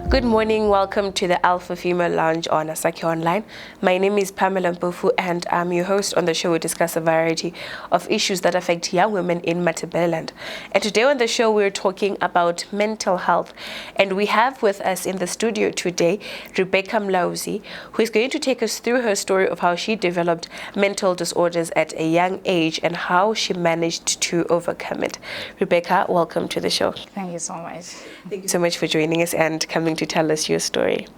Good morning, welcome to the Alpha Female Lounge on Asaki Online. My name is Pamela Mpofu and I'm your host on the show. We discuss a variety of issues that affect young women in Matabeleland. And today on the show we're talking about mental health. And we have with us in the studio today Rebecca Mlauzi, who is going to take us through her story of how she developed mental disorders at a young age and how she managed to overcome it. Rebecca, welcome to the show. Thank you so much. Thank you so much for joining us and coming to tell us your story.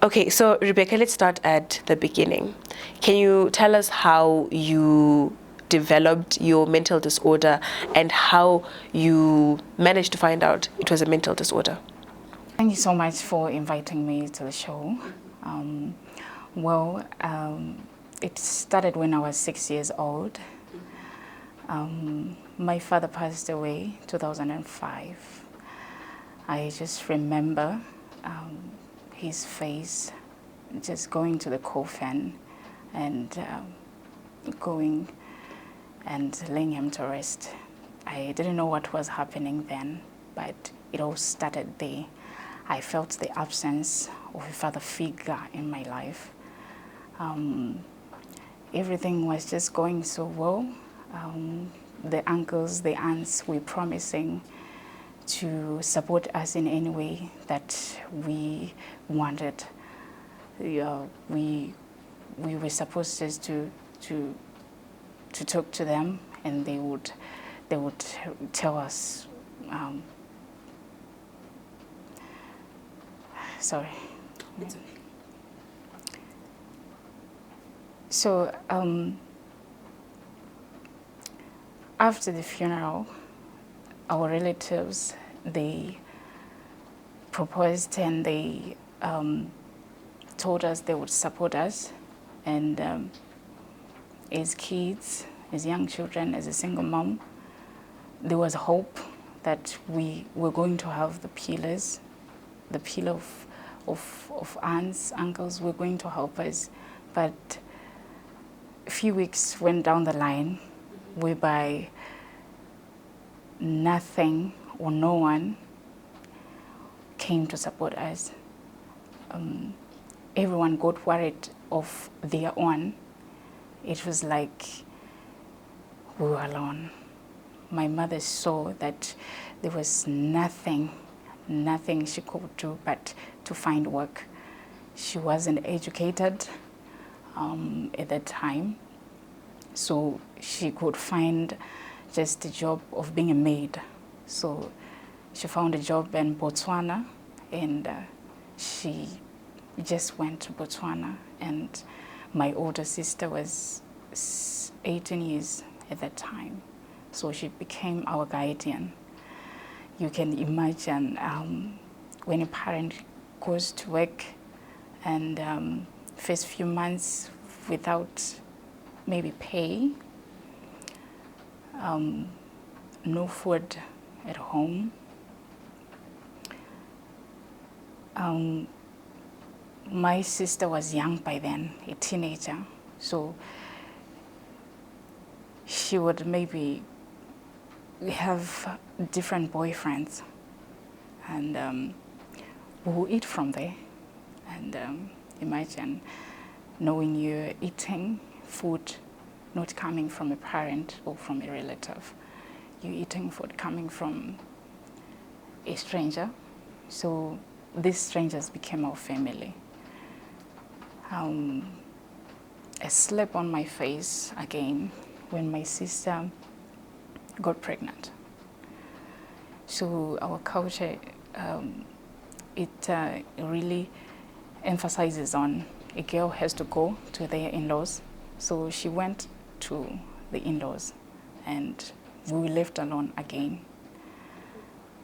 Okay, so Rebecca, let's start at the beginning. Can you tell us how you developed your mental disorder and how you managed to find out it was a mental disorder? Thank you so much for inviting me to the show. It started when I was 6 years old. My father passed away in 2005. I just remember his face, just going to the coffin and going and laying him to rest. I didn't know what was happening then, but it all started there. I felt the absence of a father figure in my life. Everything was just going so well. The uncles, the aunts were promising to support us in any way that we wanted. We were supposed just to talk to them, and they would tell us. Sorry. It's okay. So after the funeral, our relatives, they proposed and they told us they would support us. And as kids, as young children, as a single mom, there was hope that we were going to have the pillars, the pillar of aunts, uncles were going to help us. But a few weeks went down the line whereby nothing or no one came to support us. Everyone got worried of their own. It was like we were alone. My mother saw that there was nothing she could do but to find work. She wasn't educated at that time, so she could find just a job of being a maid. So she found a job in Botswana, and she just went to Botswana. And my older sister was 18 years at that time, so she became our guardian. You can imagine when a parent goes to work and first few months without maybe pay, no food at home. My sister was young by then, a teenager, so she would maybe have different boyfriends, and we would eat from there. And imagine knowing you're eating food not coming from a parent or from a relative. You're eating food coming from a stranger. So these strangers became our family. A slap on my face again when my sister got pregnant. So our culture, it really emphasizes on a girl has to go to their in-laws. So she went to the in-laws and we were left alone again.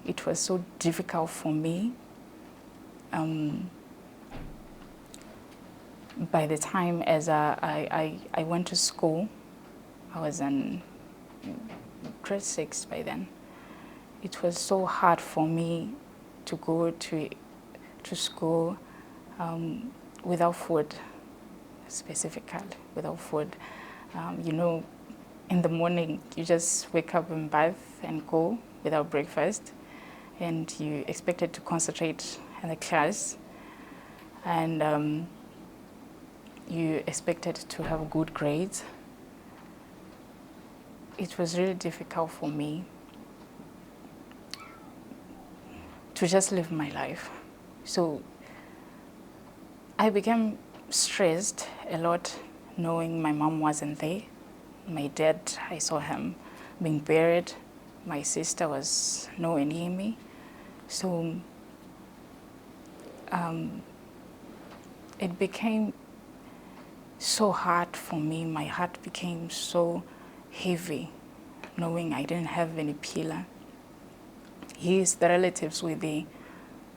It was so difficult for me. By the time as I went to school, I was in grade 6 by then. It was so hard for me to go to school without food, specifically without food. In the morning, you just wake up and bath and go without breakfast, and you expected to concentrate in the class, and you expected to have good grades. It was really difficult for me to just live my life. So I became stressed a lot knowing my mom wasn't there. My dad, I saw him being buried. My sister was nowhere near me. So it became so hard for me. My heart became so heavy knowing I didn't have any pillar. Yes, the relatives were there,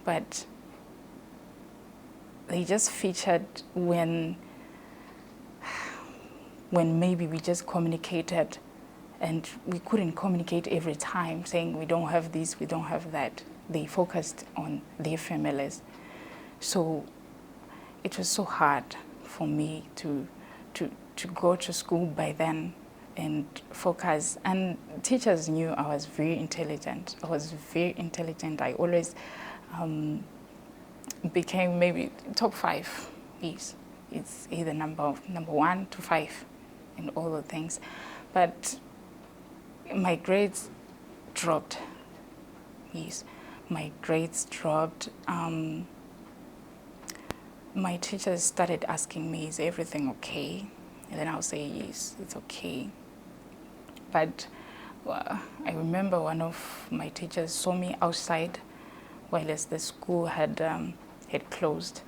but they just featured when maybe we just communicated, and we couldn't communicate every time saying we don't have this, we don't have that. They focused on their families. So it was so hard for me to go to school by then and focus. And teachers knew I was very intelligent. I always became maybe top 5. Yes, it's either number 1 to 5 in all the things. But my grades dropped. Yes, my grades dropped. My teachers started asking me, is everything okay? And then I'll say, yes, it's okay. But I remember one of my teachers saw me outside while the school had closed.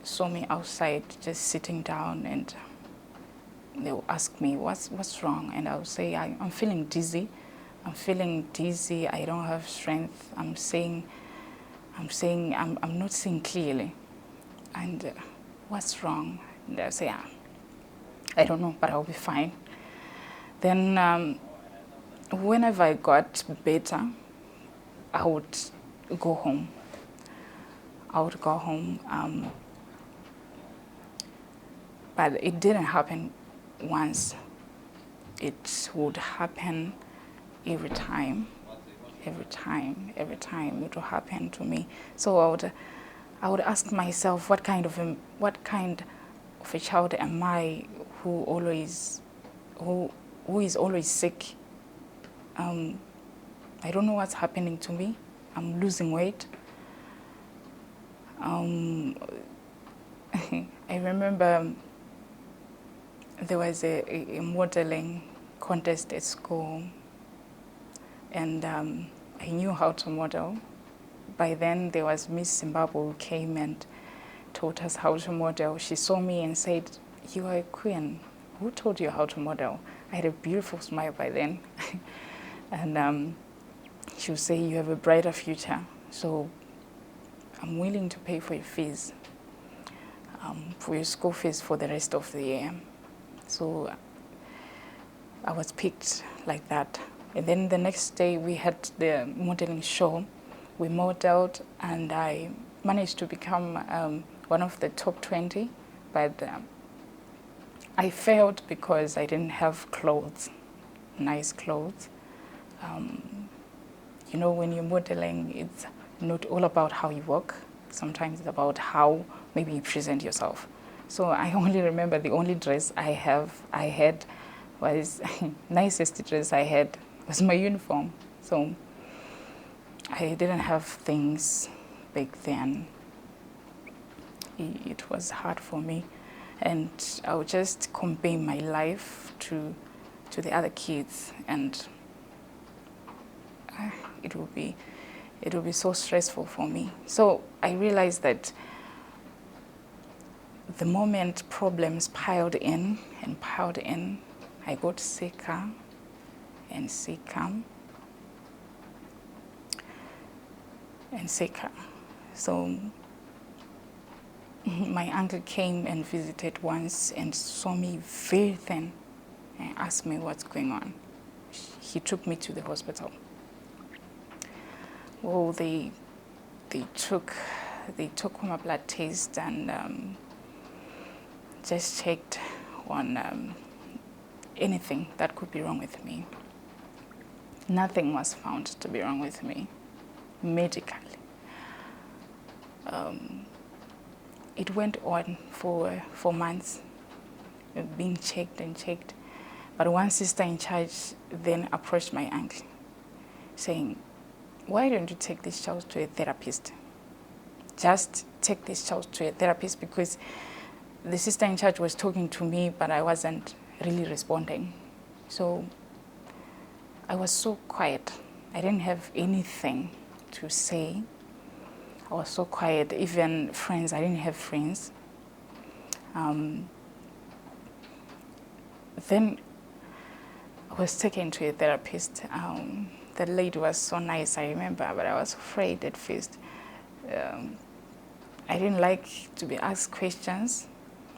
Saw me outside just sitting down, and they will ask me, what's wrong? And I'll say, I'm feeling dizzy. I don't have strength. I'm not seeing clearly. And what's wrong? And they'll say, I don't know, but I'll be fine. Then whenever I got better, I would go home. But it didn't happen once. It would happen every time it would happen to me. So I would ask myself, what kind of a child am I who is always sick? I don't know what's happening to me. I'm losing weight. I remember there was a modeling contest at school, and I knew how to model. By then, there was Miss Zimbabwe who came and taught us how to model. She saw me and said, "You are a queen. Who told you how to model?" I had a beautiful smile by then. And she would say, "You have a brighter future, so I'm willing to pay for your fees, for your school fees for the rest of the year." So I was picked like that. And then the next day we had the modeling show. We modeled, and I managed to become one of the top 20, but I failed because I didn't have clothes, nice clothes. When you're modeling, it's not all about how you walk. Sometimes it's about how maybe you present yourself. So I only remember the only dress I had was nicest dress I had was my uniform. So I didn't have things back then. It was hard for me, and I would just compare my life to the other kids, and it would be so stressful for me. So I realized that the moment problems piled in, I got sicker and sicker and sicker. So my uncle came and visited once and saw me very thin and asked me what's going on. He took me to the hospital. Well, they took my blood test and just checked on anything that could be wrong with me. Nothing was found to be wrong with me medically. It went on for months, being checked and checked. But one sister in charge then approached my uncle, saying, "Why don't you take this child to a therapist? Just take this child to a therapist," because the sister in charge was talking to me, but I wasn't really responding. So I was so quiet. I didn't have anything to say. I was so quiet. Even friends, I didn't have friends. Then I was taken to a therapist. The lady was so nice, I remember, but I was afraid at first. I didn't like to be asked questions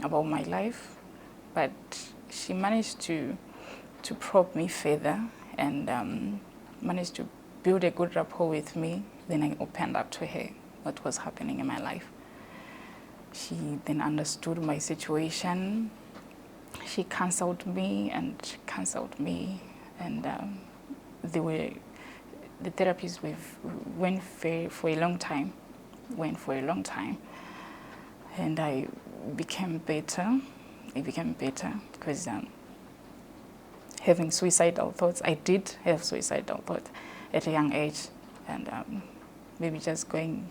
about my life, but she managed to probe me further and managed to build a good rapport with me. Then I opened up to her what was happening in my life. She then understood my situation. She counseled me, and the therapists went for a long time, and I became better. Because having suicidal thoughts, I did have suicidal thoughts at a young age, and maybe just going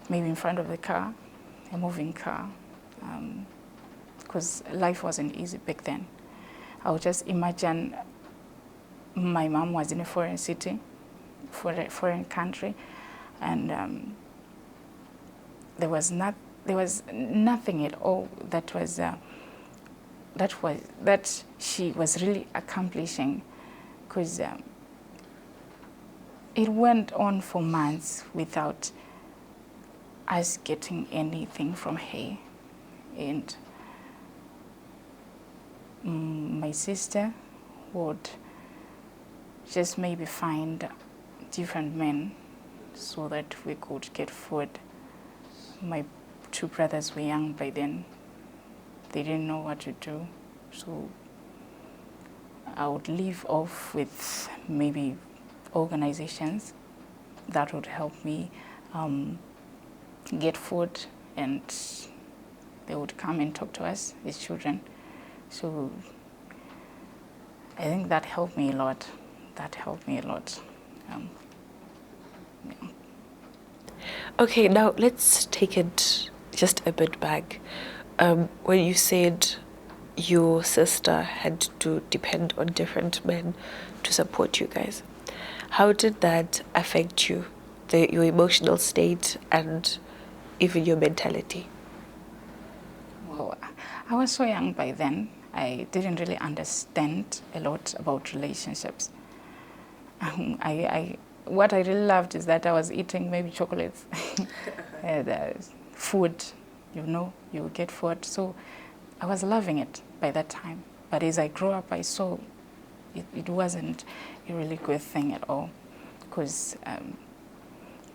maybe in front of the car, a moving car, because life wasn't easy back then. I would just imagine my mom was in a foreign city, foreign country, and there was nothing at all that she was really accomplishing, because it went on for months without us getting anything from her. And my sister would just maybe find different men so that we could get food. My two brothers were young by then. They didn't know what to do. So I would live off with maybe organizations that would help me get food, and they would come and talk to us as children. So I think that helped me a lot. Yeah. Okay, now let's take it just a bit back. When you said your sister had to depend on different men to support you guys, how did that affect you, your emotional state and even your mentality? Well, I was so young by then. I didn't really understand a lot about relationships. What I really loved is that I was eating maybe chocolates, food, you get food. So I was loving it by that time. But as I grew up, I saw it wasn't a really good thing at all, because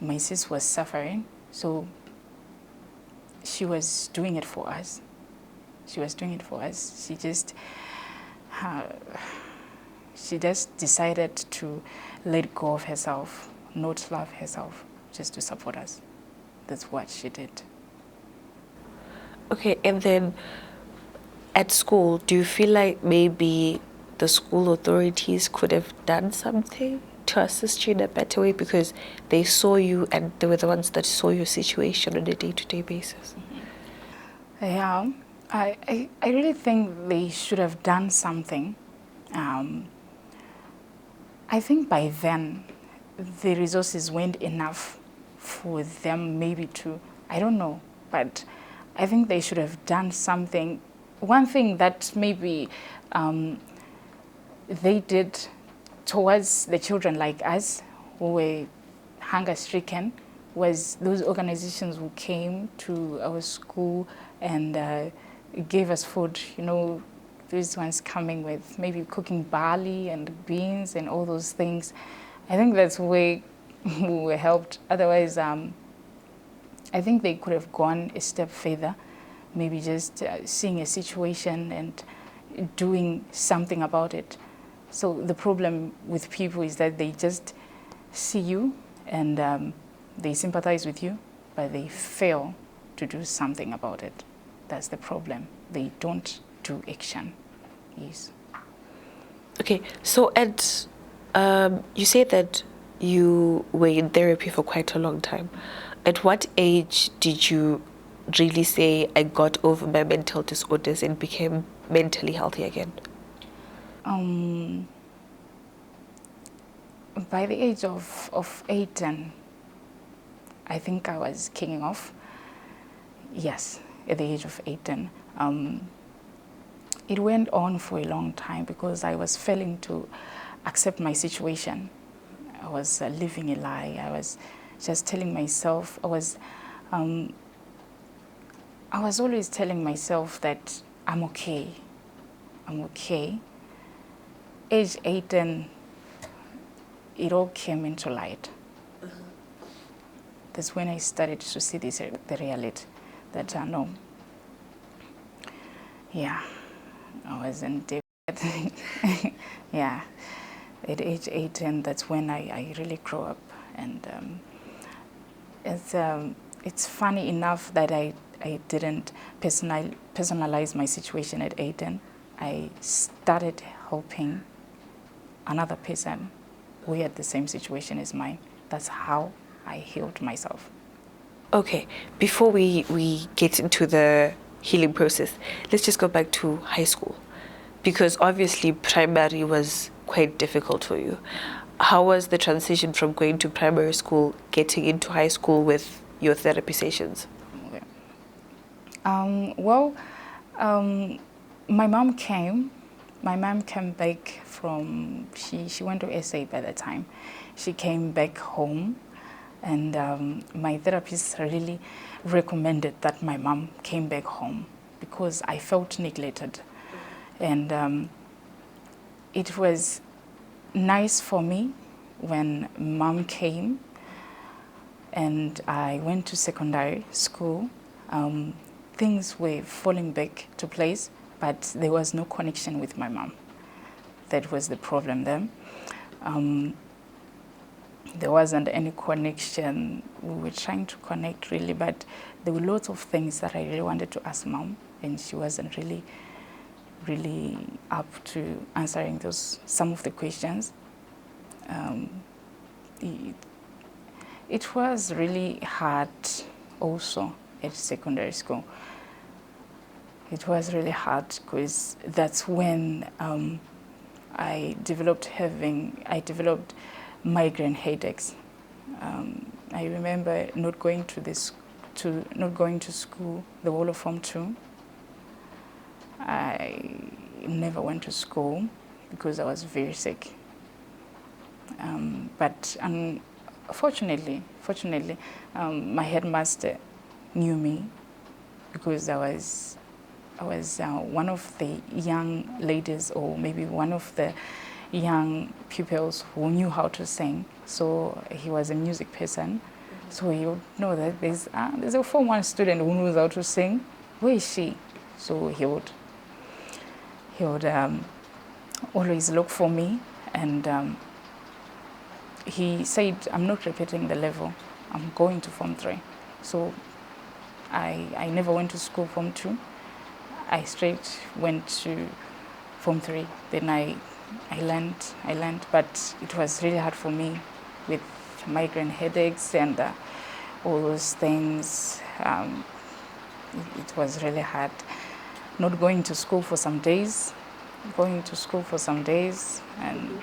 my sis was suffering. So she was doing it for us. She just decided to let go of herself, not love herself, just to support us. That's what she did. Okay, and then at school, do you feel like maybe the school authorities could have done something to assist you in a better way, because they saw you and they were the ones that saw your situation on a day-to-day basis? Yeah, I really think they should have done something. I think by then the resources weren't enough for them maybe to, I don't know, but I think they should have done something. One thing that maybe they did towards the children like us who were hunger-stricken was those organizations who came to our school and gave us food, these ones coming with maybe cooking barley and beans and all those things. I think that's where we were helped. Otherwise, I think they could have gone a step further, maybe just seeing a situation and doing something about it. So the problem with people is that they just see you and they sympathize with you, but they fail to do something about it. That's the problem. They don't do action. Yes. Okay, so Ed, you said that you were in therapy for quite a long time. At what age did you really say, I got over my mental disorders and became mentally healthy again? By the age of 18, I think I was kicking off. Yes, at the age of 18. It went on for a long time because I was failing to accept my situation. I was living a lie. I was just telling myself, I was always telling myself that I'm okay. I'm okay. Age 18, it all came into light. That's when I started to see the reality that no. Yeah, I wasn't dead. Yeah, at age 18, that's when I really grew up. And it's funny enough that I didn't personalize my situation at 18. I started helping another person who had the same situation as mine. That's how I healed myself. Okay, before we get into the healing process, let's just go back to high school. Because obviously primary was quite difficult for you. How was the transition from going to primary school, getting into high school with your therapy sessions? Okay. My mom came. My mom came back from, she went to SA by the time. She came back home, and my therapist really recommended that my mom came back home because I felt neglected. And it was nice for me when mom came and I went to secondary school. Things were falling back to place, but there was no connection with my mom. That was the problem then. There wasn't any connection. We were trying to connect really, but there were lots of things that I really wanted to ask mom, and she wasn't really up to answering some of the questions. It was really hard also at secondary school. It was really hard because that's when I developed migraine headaches. I remember not going to school the whole of Form 2. I never went to school because I was very sick. But fortunately, my headmaster knew me because I was one of the young ladies, or maybe one of the young pupils who knew how to sing. So he was a music person. So he would know that there's a Form 1 student who knows how to sing. Where is she? So he would always look for me, and he said, I'm not repeating the level, I'm going to Form 3. So I never went to school Form 2. I straight went to Form 3. Then I learned, but it was really hard for me with migraine headaches and all those things. It was really hard. Not going to school for some days, and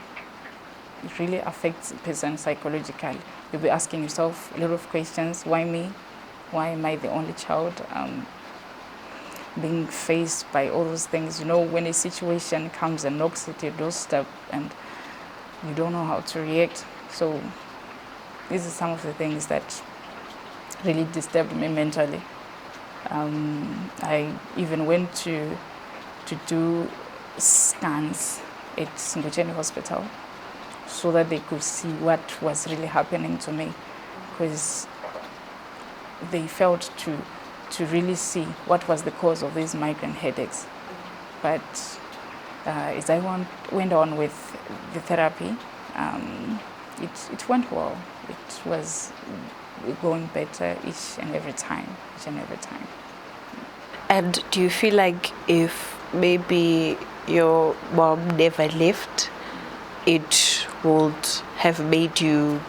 it really affects a person psychologically. You'll be asking yourself a lot of questions. Why me? Why am I the only child? Being faced by all those things, when a situation comes and knocks at your doorstep and you don't know how to react. So these are some of the things that really disturbed me mentally. I even went to do scans at Ngutsheni Hospital so that they could see what was really happening to me, because they felt to really see what was the cause of these migraine headaches. But as I went on with the therapy, it went well. It was going better each and every time. And do you feel like if maybe your mom never left, it would have made you,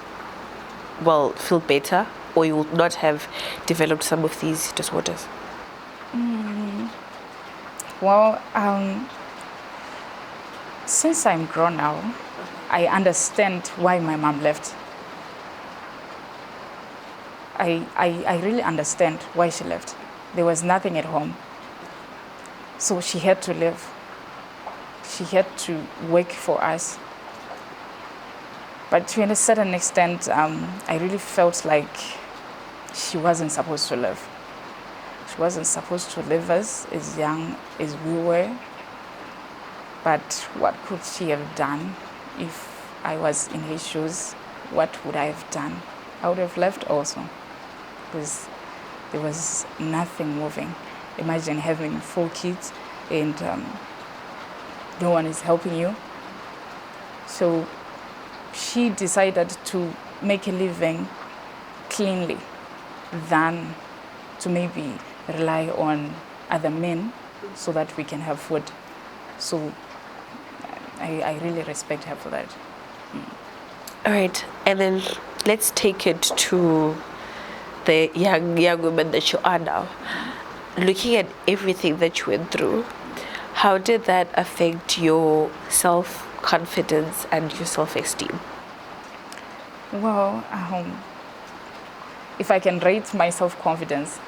well, feel better, or you would not have developed some of these disorders? Well, since I'm grown now, I understand why my mom left. I really understand why she left. There was nothing at home. So she had to leave. She had to work for us. But to a certain extent, I really felt like she wasn't supposed to live. She wasn't supposed to leave us as young as we were. But what could she have done if I was in her shoes? What would I have done? I would have left also, because there was nothing moving. Imagine having 4 kids and no one is helping you. So she decided to make a living cleanly than to maybe rely on other men so that we can have food. So I really respect her for that. All right, and then let's take it to the young woman that you are now. Looking at everything that you went through, how did that affect your self-confidence and your self-esteem? Well, if I can rate my self-confidence,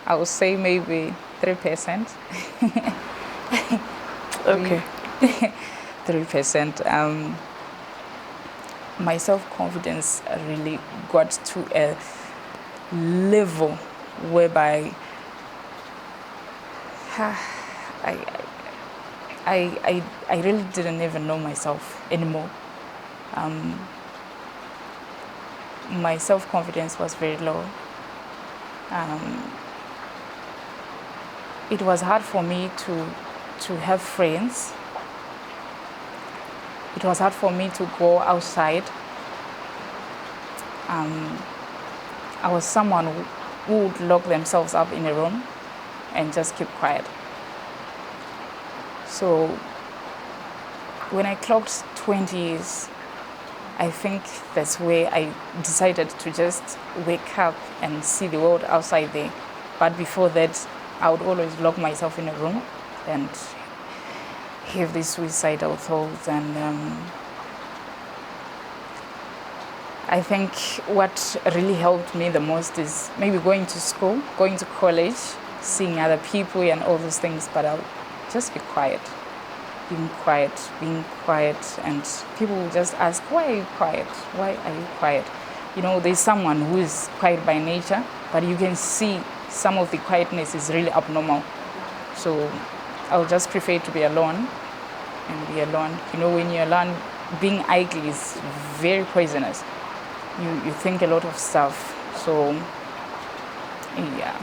I would say maybe 3%. Okay. 3%. My self-confidence really got to a level whereby I really didn't even know myself anymore. My self-confidence was very low. It was hard for me to have friends. It was hard for me to go outside. I was someone who would lock themselves up in a room and just keep quiet. So when I clocked 20 years, I think that's where I decided to just wake up and see the world outside there. But before that, I would always lock myself in a room and have these suicidal thoughts. And I think what really helped me the most is maybe going to school, going to college, seeing other people and all those things, but I'll just be quiet. Being quiet, and people will just ask, why are you quiet? Why are you quiet? You know, there's someone who is quiet by nature, but you can see some of the quietness is really abnormal. So I'll just prefer to be alone and be alone. You know, when you're alone, being idle is very poisonous. You think a lot of stuff. So, yeah,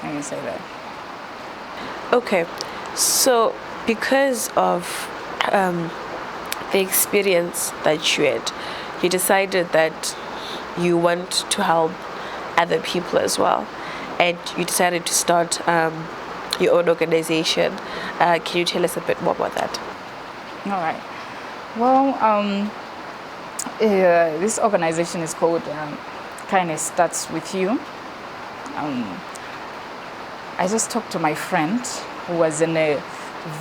I can say that. Okay, so because of the experience that you had, you decided that you want to help other people as well, and you decided to start your own organization. Can you tell us a bit more about that? All right. Well, this organization is called Kindness Starts With You. I just talked to my friend who was in a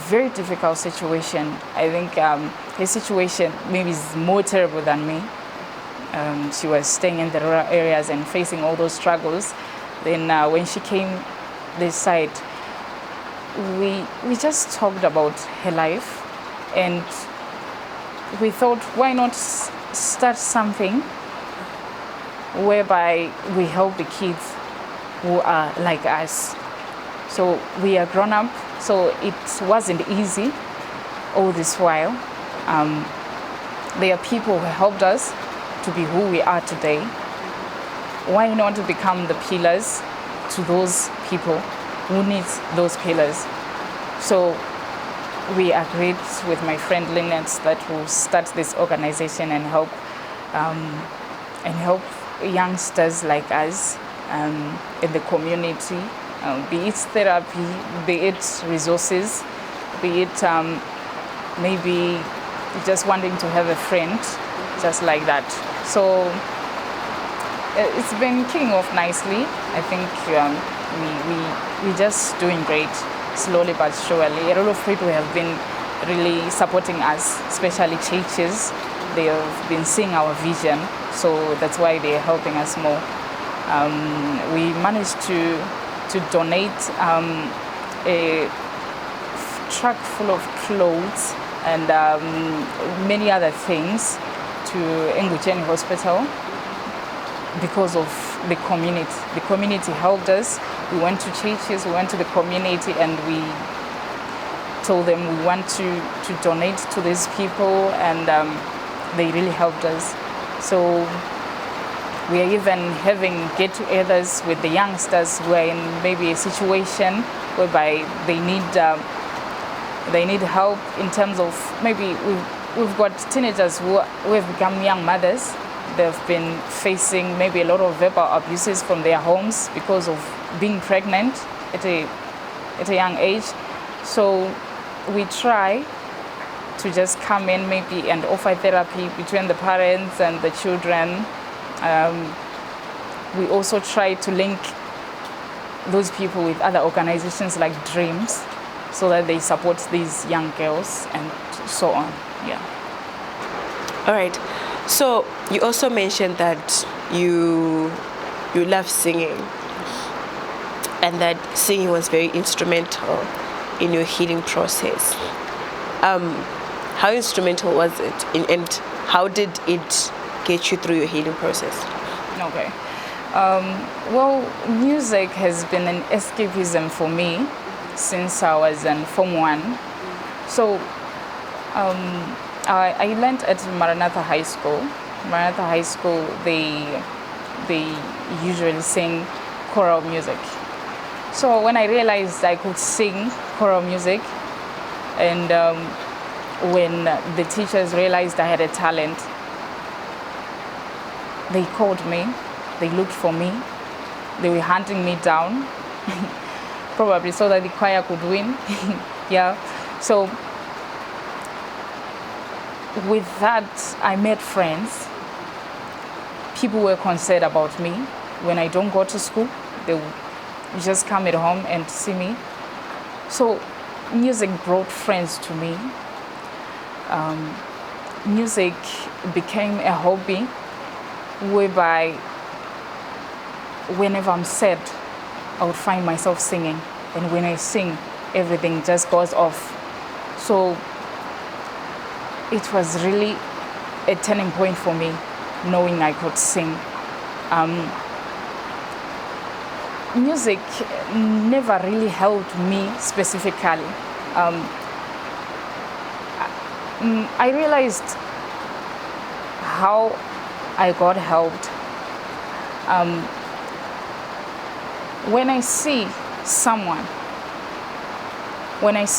very difficult situation. I think her situation maybe is more terrible than me. She was staying in the rural areas and facing all those struggles. Then when she came this side, we just talked about her life, and we thought, why not start something whereby we help the kids who are like us. So we are grown up, so it wasn't easy all this while. There are people who helped us to be who we are today. Why not become the pillars to those people who need those pillars? So we agreed with my friend Lynette that we'll start this organization and help and help youngsters like us in the community, be it therapy, be it resources, be it maybe just wanting to have a friend, just like that. So it's been kicking off nicely. I think we're just doing great, slowly but surely. A lot of people have been really supporting us, especially churches. They have been seeing our vision, so that's why they're helping us more. We managed to donate a truck full of clothes and many other things to Ngucheni Hospital because of the community. The community helped us. We went to churches, we went to the community, and we told them we want to donate to these people, and they really helped us. So we are even having get-togethers with the youngsters who are in maybe a situation whereby they need help in terms of maybe we've got teenagers who have become young mothers. They've been facing maybe a lot of verbal abuses from their homes because of being pregnant at a young age. So we try to just come in maybe and offer therapy between the parents and the children. We also try to link those people with other organizations like Dreams so that they support these young girls and so on. Yeah. All right. So you also mentioned that you love singing and that singing was very instrumental in your healing process. How instrumental was it, and how did it get you through your healing process? Okay. Well, music has been an escapism for me since I was in Form 1. So I learned at Maranatha High School. Maranatha High School, they usually sing choral music. So when I realized I could sing choral music, and when the teachers realized I had a talent, they called me, they looked for me, they were hunting me down, probably so that the choir could win. Yeah. So with that, I made friends. People were concerned about me. When I don't go to school, they would just come at home and see me. So music brought friends to me. Music became a hobby whereby whenever I'm sad, I would find myself singing. And when I sing, everything just goes off. So it was really a turning point for me, knowing I could sing. Music never really helped me specifically. I realized how I got helped when I see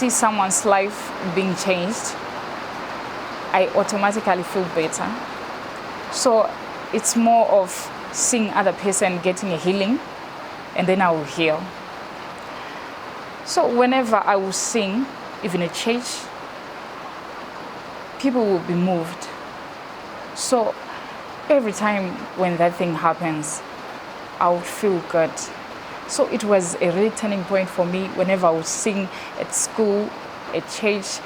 someone's life being changed, I automatically feel better. So it's more of seeing other person getting a healing, and then I will heal. So whenever I will sing, even at church, people will be moved. So every time when that thing happens, I would feel good. So it was a really turning point for me whenever I would sing at school, at church,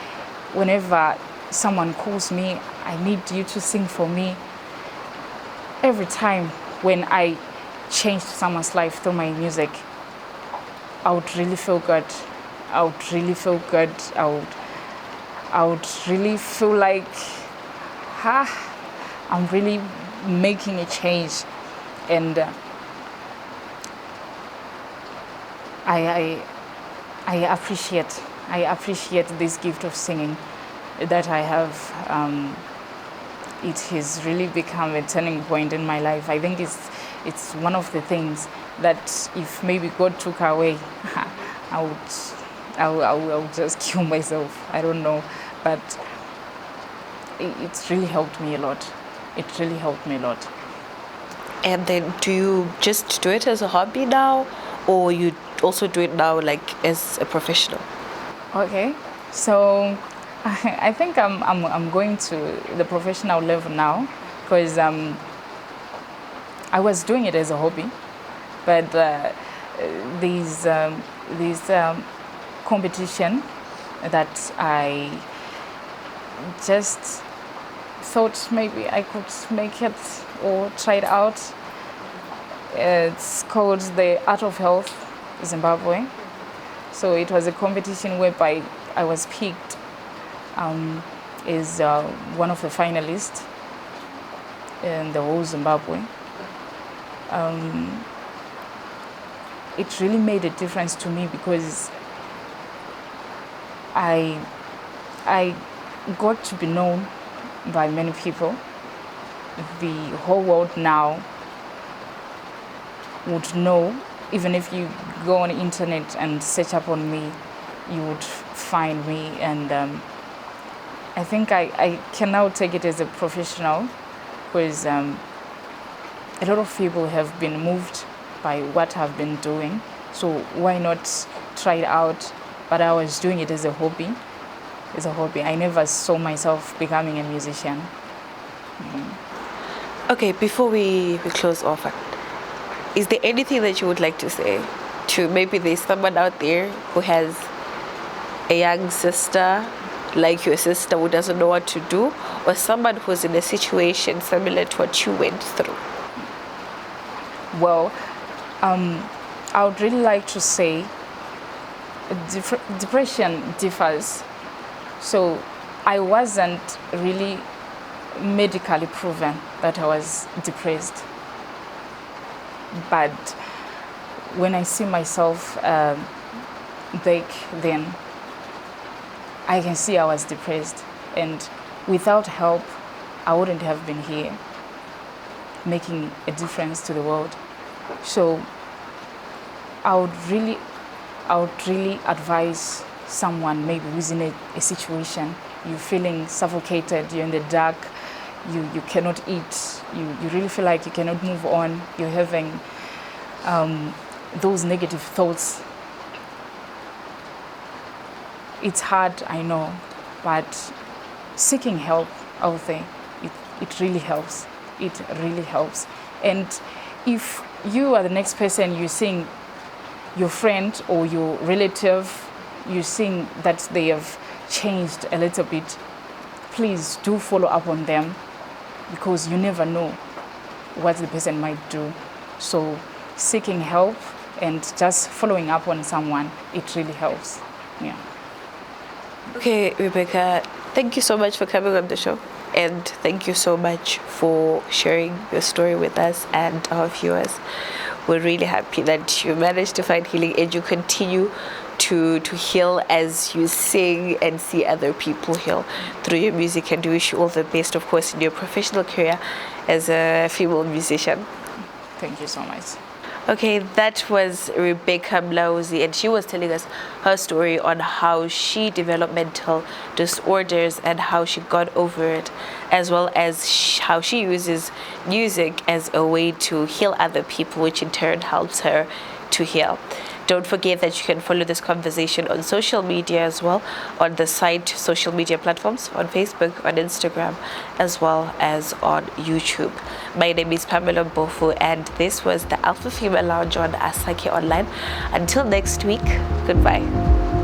whenever someone calls me, I need you to sing for me. Every time when I changed someone's life through my music, I would really feel good. I would really feel good. I would really feel like, I'm really making a change. And I appreciate this gift of singing that I have. It has really become a turning point in my life. I think it's one of the things that if maybe God took away, I would just kill myself. I don't know, but it's really helped me a lot. it really helped me a lot. And then do you just do it as a hobby now, or you also do it now like as a professional? Okay, so I think I'm going to the professional level now, because I was doing it as a hobby, but these competition that I just thought maybe I could make it or try it out. It's called the Art of Health Zimbabwe. So it was a competition whereby I was picked as one of the finalists in the whole Zimbabwe. It really made a difference to me because I got to be known by many people. The whole world now would know. Even if you go on the internet and search up on me, you would find me. And I think I can now take it as a professional, because a lot of people have been moved by what I've been doing. So why not try it out? But I was doing it as a hobby. I never saw myself becoming a musician. Okay, before we close off, is there anything that you would like to say to maybe there's someone out there who has a young sister like your sister who doesn't know what to do, or someone who's in a situation similar to what you went through? Well, I would really like to say depression differs. So I wasn't really medically proven that I was depressed. But when I see myself back then, I can see I was depressed. And without help, I wouldn't have been here making a difference to the world. So I would really advise someone maybe who's in a situation, you're feeling suffocated, you're in the dark, you cannot eat, you really feel like you cannot move on, you're having those negative thoughts. It's hard, I know, but seeking help out there, it really helps. It really helps. And if you are the next person, you're seeing your friend or your relative, you're seeing that they have changed a little bit, please do follow up on them, because you never know what the person might do. So seeking help and just following up on someone, it really helps. Yeah. Okay, Rebecca, thank you so much for coming on the show. And thank you so much for sharing your story with us and our viewers. We're really happy that you managed to find healing and you continue to heal as you sing and see other people heal through your music. And we wish you all the best, of course, in your professional career as a female musician. Thank you so much. Okay, that was Rebecca Mlauzi, and she was telling us her story on how she developed mental disorders and how she got over it, as well as how she uses music as a way to heal other people, which in turn helps her to heal. Don't forget that you can follow this conversation on social media as well, on the site social media platforms, on Facebook, on Instagram, as well as on YouTube. My name is Pamela Mpofu, and this was the Alpha Female Lounge on Asake Online. Until next week, goodbye.